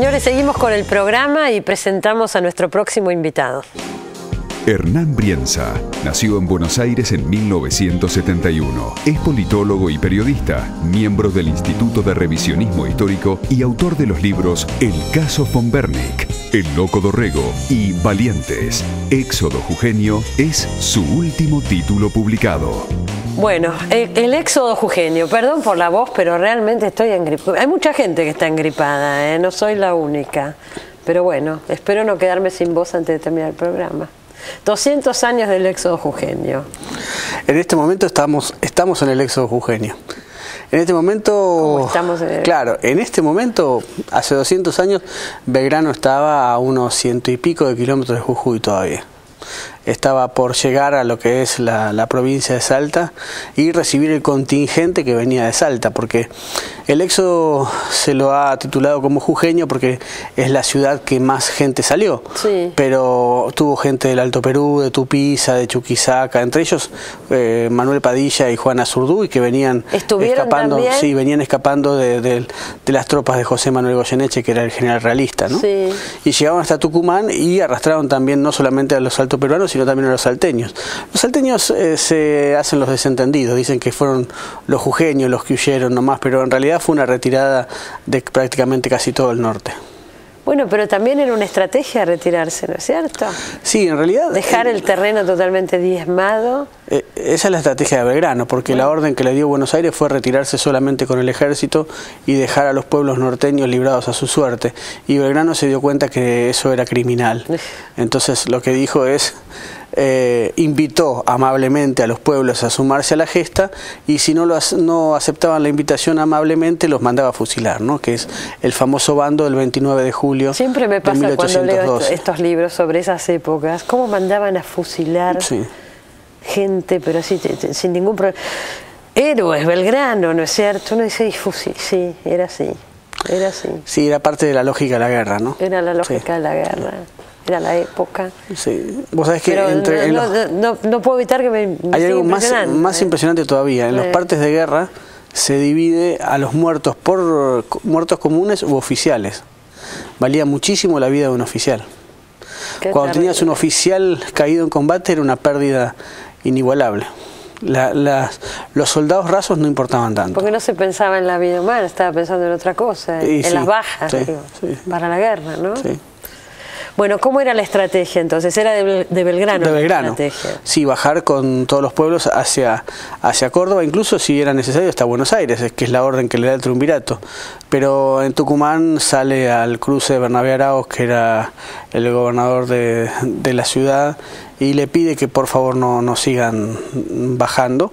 señores, seguimos con el programa y presentamos a nuestro próximo invitado. Hernán Brienza nació en Buenos Aires en 1971. Es politólogo y periodista, miembro del Instituto de Revisionismo Histórico y autor de los libros El caso von Bernick, El loco Dorrego y Valientes. Éxodo Jujeño es su último título publicado. Bueno, el éxodo jujeño, perdón por la voz, pero realmente estoy engripada. Hay mucha gente que está engripada, no soy la única. Pero bueno, espero no quedarme sin voz antes de terminar el programa. 200 años del éxodo jujeño. En este momento estamos en el éxodo jujeño. En este momento, ¿Cómo estamos en el... Claro, en este momento, hace 200 años, Belgrano estaba a unos 100 y pico de kilómetros de Jujuy todavía. Estaba por llegar a lo que es la provincia de Salta y recibir el contingente que venía de Salta, porque el éxodo se lo ha titulado como jujeño porque es la ciudad que más gente salió, sí. Pero tuvo gente del Alto Perú, de Tupiza, de Chuquisaca, entre ellos Manuel Padilla y Juana Zurduy, que venían escapando, también? Sí, venían escapando de las tropas de José Manuel Goyeneche, que era el general realista, ¿no? Sí. Y llegaron hasta Tucumán y arrastraron también no solamente a los altoperuanos, sino también a los salteños. Los salteños se hacen los desentendidos, dicen que fueron los jujeños los que huyeron nomás, pero en realidad fue una retirada de prácticamente casi todo el norte. Bueno, pero también era una estrategia retirarse, ¿no es cierto? Sí, en realidad... Dejar el terreno totalmente diezmado. Esa es la estrategia de Belgrano, porque la orden que le dio Buenos Aires fue retirarse solamente con el ejército y dejar a los pueblos norteños librados a su suerte. Y Belgrano se dio cuenta que eso era criminal. Entonces lo que dijo es... invitó amablemente a los pueblos a sumarse a la gesta y si no aceptaban la invitación amablemente los mandaba a fusilar, ¿no? Que es el famoso bando del 29 de julio. Siempre me pasa cuando leo estos libros sobre esas épocas, cómo mandaban a fusilar gente, pero así, sin ningún problema. Héroes, Belgrano, ¿no es cierto? Uno dice, sí, era así. Sí, era parte de la lógica de la guerra, ¿no? Era la lógica de la guerra. Era la época. Sí, vos sabés que pero no puedo evitar que me hay algo más impresionante todavía. En los partes de guerra se divide a los muertos por muertos comunes u oficiales. Valía muchísimo la vida de un oficial. Cuando tenías un oficial caído en combate era una pérdida inigualable. Los soldados rasos no importaban tanto. Porque no se pensaba en la vida humana, estaba pensando en otra cosa, en las bajas, para la guerra, ¿no? Sí. Bueno, ¿cómo era la estrategia entonces? ¿Era de Belgrano? De Belgrano. Sí, bajar con todos los pueblos hacia Córdoba, incluso si era necesario hasta Buenos Aires, que es la orden que le da el triunvirato. Pero en Tucumán sale al cruce de Bernabé Arauz, que era el gobernador de la ciudad, y le pide que por favor no sigan bajando.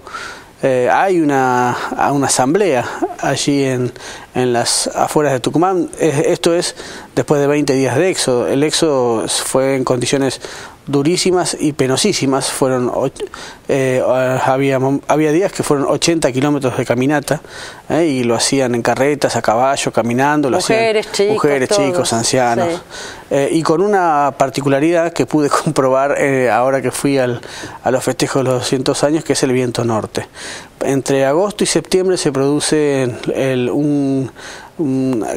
Hay una asamblea allí en las afueras de Tucumán. Esto es después de 20 días de éxodo. El éxodo fue en condiciones durísimas y penosísimas. Había días que fueron 80 kilómetros de caminata, y lo hacían en carretas, a caballo, caminando. Mujeres, chicos, ancianos. Sí. Y con una particularidad que pude comprobar ahora que fui a los festejos de los 200 años, que es el viento norte. Entre agosto y septiembre se produce un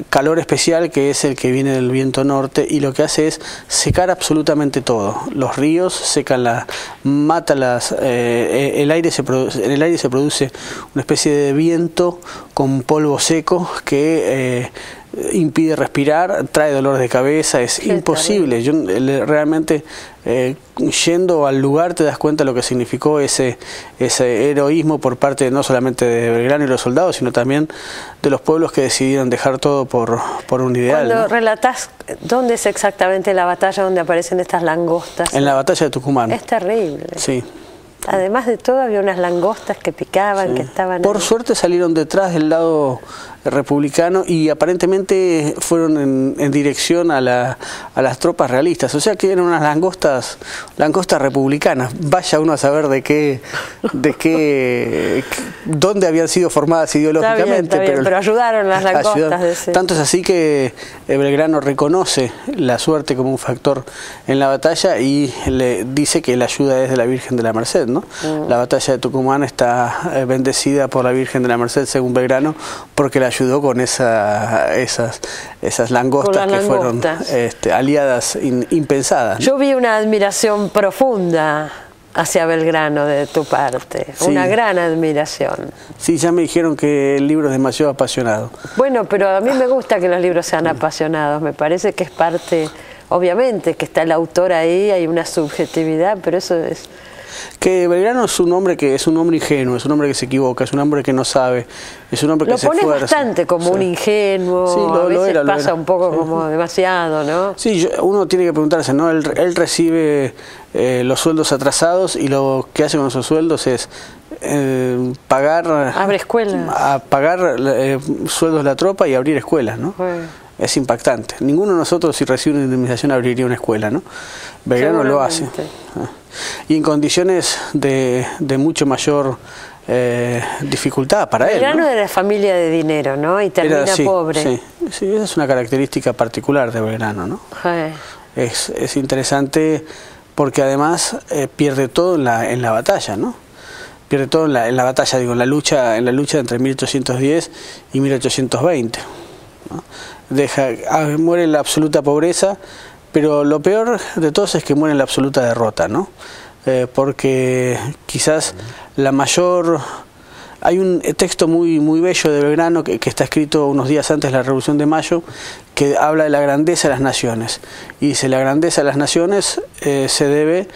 calor especial, que es el que viene del viento norte, y lo que hace es secar absolutamente todo. Los ríos secan, en el aire se produce una especie de viento con polvo seco que impide respirar, trae dolores de cabeza, es imposible. Yo realmente yendo al lugar te das cuenta de lo que significó ese heroísmo por parte no solamente de Belgrano y los soldados, sino también de los pueblos que decidieron dejar todo por un ideal. Cuando relatás, ¿dónde es exactamente la batalla donde aparecen estas langostas? En la batalla de Tucumán. Es terrible. Sí. Además de todo, había unas langostas que picaban, que estaban... Por suerte salieron detrás del lado republicano y aparentemente fueron en dirección a las tropas realistas. O sea que eran unas langostas republicanas. Vaya uno a saber dónde habían sido formadas ideológicamente. Está bien, pero ayudaron las langostas. Tanto es así que Belgrano reconoce la suerte como un factor en la batalla y le dice que la ayuda es de la Virgen de la Merced, ¿no? ¿no? La batalla de Tucumán está bendecida por la Virgen de la Merced, según Belgrano, porque la ayudó con esas langostas que fueron aliadas impensadas, ¿no? Yo vi una admiración profunda hacia Belgrano de tu parte, sí. Una gran admiración. Sí, ya me dijeron que el libro es demasiado apasionado. Bueno, pero a mí me gusta que los libros sean apasionados, me parece que es parte, obviamente, que está el autor ahí, hay una subjetividad, pero eso es... Que Belgrano es un hombre ingenuo, es un hombre que se equivoca, es un hombre que no sabe, es un hombre que se esfuerza. Lo pones bastante como un ingenuo, sí, a veces pasa un poco como demasiado, ¿no? Sí, uno tiene que preguntarse, ¿no? Él recibe los sueldos atrasados y lo que hace con esos sueldos es pagar... Abre escuelas. Pagar sueldos de la tropa y abrir escuelas, ¿no? Es impactante. Ninguno de nosotros, si recibe una indemnización, abriría una escuela, ¿no? Belgrano lo hace. Y en condiciones de mucho mayor dificultad para él, ¿no? Belgrano era familia de dinero, ¿no? Y termina pobre. Sí, esa es una característica particular de Belgrano, ¿no? Es interesante porque además pierde todo en la batalla, ¿no? Pierde todo en la batalla, digo, en la lucha entre 1810 y 1820, ¿no? Muere en la absoluta pobreza, pero lo peor de todo es que muere en la absoluta derrota, ¿no? Porque quizás hay un texto muy bello de Belgrano que está escrito unos días antes de la Revolución de Mayo, que habla de la grandeza de las naciones, y dice: la grandeza de las naciones se debe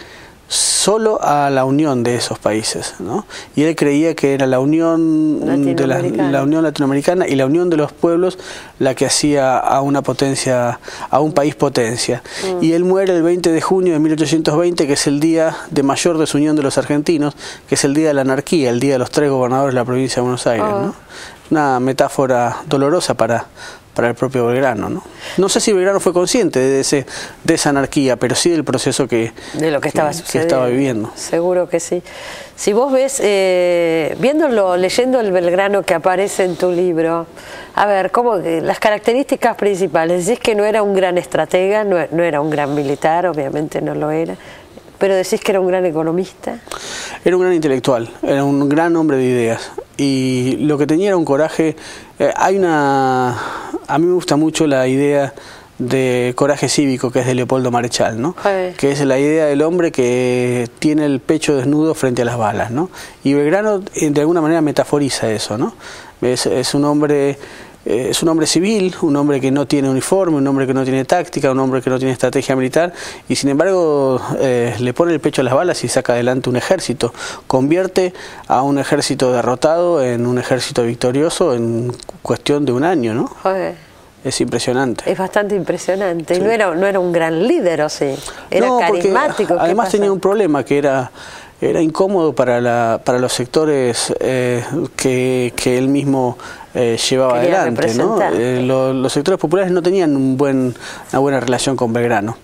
solo a la unión de esos países, ¿no? Y él creía que era la unión la unión latinoamericana y la unión de los pueblos la que hacía a una potencia, a un país potencia. Y él muere el 20 de junio de 1820, que es el día de mayor desunión de los argentinos, que es el día de la anarquía, el día de los 3 gobernadores de la provincia de Buenos Aires, ¿no? Una metáfora dolorosa para el propio Belgrano, ¿no? No sé si Belgrano fue consciente de esa anarquía, pero sí del proceso de lo que estaba viviendo. Seguro que sí. Si vos ves, leyendo el Belgrano que aparece en tu libro, a ver, las características principales, decís que no era un gran estratega, no era un gran militar, obviamente no lo era, pero decís que era un gran economista. Era un gran intelectual, era un gran hombre de ideas, y lo que tenía era un coraje. A mí me gusta mucho la idea de coraje cívico, que es de Leopoldo Marechal, ¿no? Que es la idea del hombre que tiene el pecho desnudo frente a las balas, ¿no? Y Belgrano de alguna manera metaforiza eso, ¿no? Es un hombre civil, un hombre que no tiene uniforme, un hombre que no tiene táctica, un hombre que no tiene estrategia militar, y sin embargo le pone el pecho a las balas y saca adelante un ejército, convierte a un ejército derrotado en un ejército victorioso en cuestión de un año, ¿no? Es impresionante. Es bastante impresionante. Sí. Y no era un gran líder, ¿o sí? Era carismático. Además tenía un problema que era incómodo para los sectores que él mismo llevaba adelante, ¿no? Los sectores populares no tenían una buena relación con Belgrano.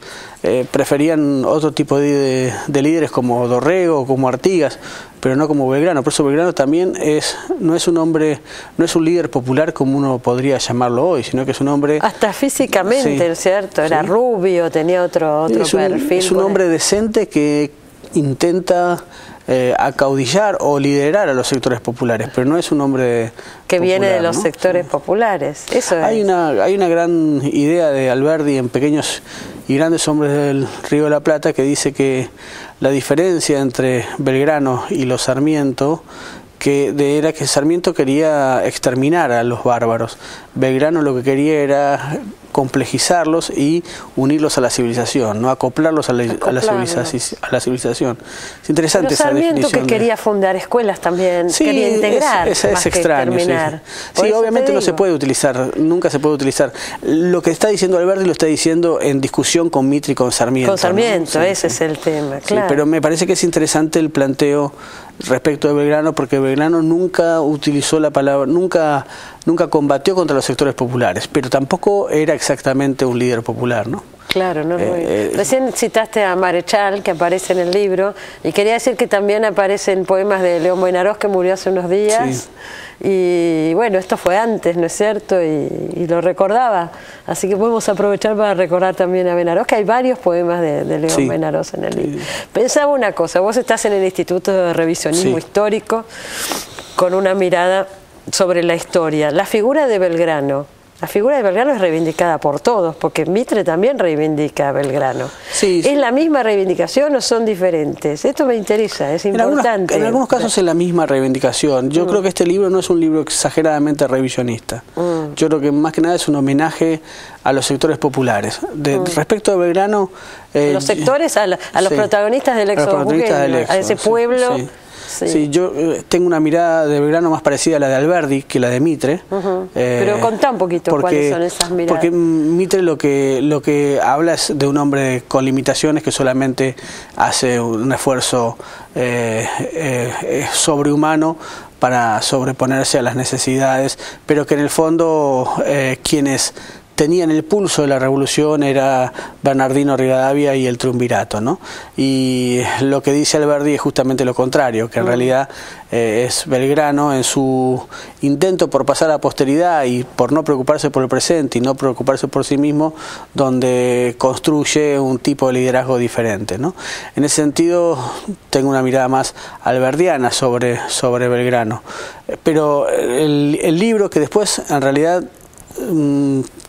Preferían otro tipo de líderes como Dorrego o como Artigas, pero no como Belgrano. Por eso Belgrano también no es un líder popular como uno podría llamarlo hoy, sino que es un hombre... Hasta físicamente, ¿cierto? Era rubio, tenía otro perfil. Es un hombre decente que intenta acaudillar o liderar a los sectores populares, pero no es un hombre que popular, viene de los sectores populares. Eso hay una gran idea de Alberdi en Pequeños y Grandes Hombres del Río de la Plata, que dice que la diferencia entre Belgrano y los Sarmiento era que Sarmiento quería exterminar a los bárbaros. Belgrano lo que quería era complejizarlos y unirlos a la civilización, no acoplarlos a la civilización. Es interesante esa definición. Sarmiento que quería fundar escuelas también, quería integrar, es extraño, exterminar. Sí, obviamente no se puede utilizar, nunca se puede utilizar. Lo que está diciendo Alberti lo está diciendo en discusión con Mitre y con Sarmiento. Con Sarmiento, ¿no? Ese es el tema, claro. Sí, pero me parece que es interesante el planteo respecto de Belgrano, porque Belgrano nunca utilizó la palabra, nunca combatió contra los sectores populares, pero tampoco era exactamente un líder popular, ¿no? Claro, no, recién citaste a Marechal, que aparece en el libro, y quería decir que también aparecen poemas de León Buenarós, que murió hace unos días, y bueno, esto fue antes, ¿no es cierto?, y lo recordaba, así que podemos aprovechar para recordar también a Benarós, que hay varios poemas de León Buenarós en el libro. Pensaba una cosa, vos estás en el Instituto de Revisionismo Histórico, con una mirada sobre la historia, la figura de Belgrano. La figura de Belgrano es reivindicada por todos, porque Mitre también reivindica a Belgrano. ¿Es la misma reivindicación o son diferentes? Esto me interesa, es importante. En algunos casos es la misma reivindicación. Yo creo que este libro no es un libro exageradamente revisionista. Yo creo que más que nada es un homenaje a los sectores populares. Respecto a Belgrano... los sectores, a los protagonistas del éxodo jujeño, a ese pueblo... Sí, yo tengo una mirada de Belgrano más parecida a la de Alberdi que la de Mitre. Pero contá un poquito cuáles son esas miradas. Porque Mitre lo que habla es de un hombre con limitaciones que solamente hace un esfuerzo sobrehumano para sobreponerse a las necesidades, pero que en el fondo quienes tenían el pulso de la revolución era Bernardino Rivadavia y el triunvirato, ¿no? Y lo que dice Alberdi es justamente lo contrario, que en realidad es Belgrano en su intento por pasar a la posteridad y por no preocuparse por el presente y no preocuparse por sí mismo, donde construye un tipo de liderazgo diferente, ¿no? En ese sentido tengo una mirada más alberdiana sobre Belgrano, pero el libro, que después en realidad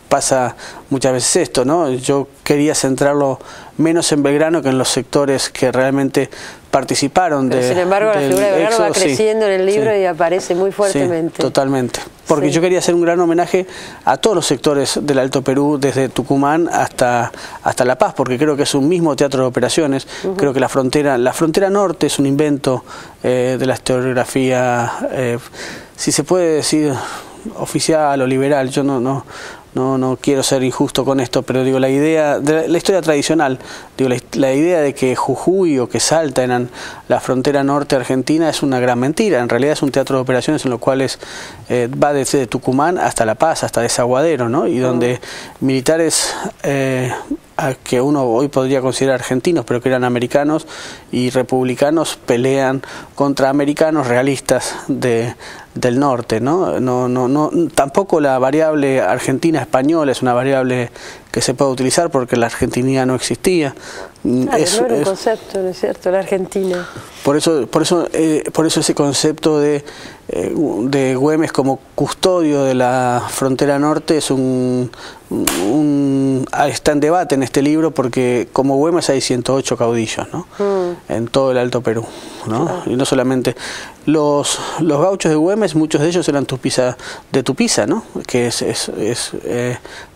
pasa muchas veces esto, ¿no? Yo quería centrarlo menos en Belgrano que en los sectores que realmente participaron de... Sin embargo, la figura de Belgrano va creciendo en el libro y aparece muy fuertemente. Sí, totalmente. Porque yo quería hacer un gran homenaje a todos los sectores del Alto Perú, desde Tucumán hasta La Paz, porque creo que es un mismo teatro de operaciones. Creo que la frontera norte es un invento de la historiografía, si se puede decir, oficial o liberal. Yo no quiero ser injusto con esto, pero digo, la idea de la historia tradicional, digo, la idea de que Jujuy o que Salta eran la frontera norte argentina es una gran mentira. En realidad es un teatro de operaciones en los cuales va desde Tucumán hasta La Paz, hasta Desaguadero, ¿no? Y donde militares que uno hoy podría considerar argentinos, pero que eran americanos y republicanos, pelean contra americanos realistas del norte, ¿no? Tampoco la variable argentina-española es una variable que se puede utilizar porque la argentinidad no existía. Claro, no era un concepto, ¿no es cierto?, la Argentina. Por eso ese concepto de Güemes como custodio de la frontera norte es está en debate en este libro, porque como Güemes hay 108 caudillos, ¿no? En todo el Alto Perú, ¿no? Claro. Y no solamente los gauchos de Güemes, muchos de ellos eran de Tupiza, ¿no? Que es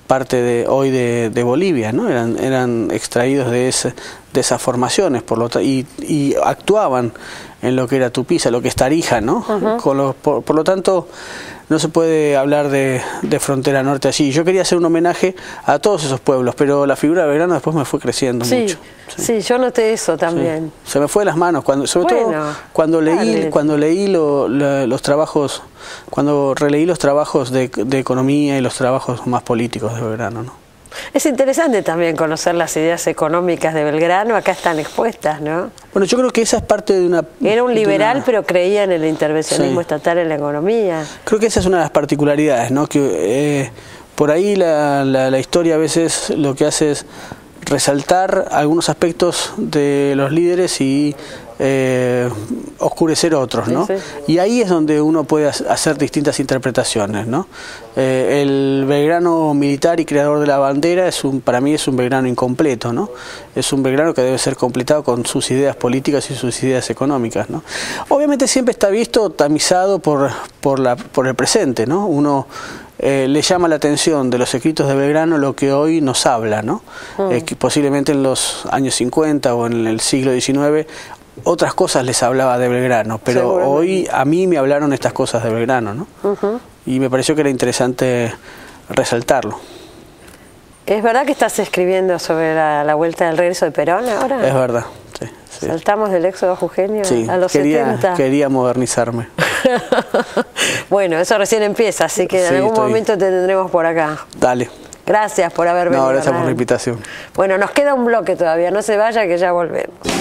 parte hoy de Bolivia, ¿no? Eran extraídos de esas formaciones, y actuaban en lo que era Tupiza, lo que es Tarija, ¿no? Por lo tanto, no se puede hablar de frontera norte así. Yo quería hacer un homenaje a todos esos pueblos, pero la figura de Belgrano después me fue creciendo mucho. Sí, yo noté eso también. Sí. Se me fue de las manos, sobre todo cuando leí los trabajos, cuando releí los trabajos de economía y los trabajos más políticos de Belgrano, ¿no? Es interesante también conocer las ideas económicas de Belgrano, acá están expuestas, ¿no? Bueno, yo creo que esa es parte de una... Era un liberal, pero creía en el intervencionismo estatal en la economía. Creo que esa es una de las particularidades, ¿no? Que por ahí la historia a veces lo que hace es resaltar algunos aspectos de los líderes y oscurecer otros, ¿no? Sí. Y ahí es donde uno puede hacer distintas interpretaciones, ¿no? El Belgrano militar y creador de la bandera para mí es un Belgrano incompleto, ¿no? Es un Belgrano que debe ser completado con sus ideas políticas y sus ideas económicas, ¿no? Obviamente siempre está visto tamizado por el presente, ¿no? Uno le llama la atención de los escritos de Belgrano lo que hoy nos habla, ¿no? Que posiblemente en los años 50 o en el siglo XIX otras cosas les hablaba de Belgrano, pero hoy a mí me hablaron estas cosas de Belgrano, ¿no? Y me pareció que era interesante resaltarlo. ¿Es verdad que estás escribiendo sobre la vuelta del regreso de Perón ahora? Es verdad, sí. ¿Saltamos del éxodo jujeño a los 70? Quería modernizarme. Bueno, eso recién empieza, así que en algún momento te tendremos por acá. Dale. Gracias por haber venido. No, gracias por la invitación. Bueno, nos queda un bloque todavía, no se vaya que ya volvemos.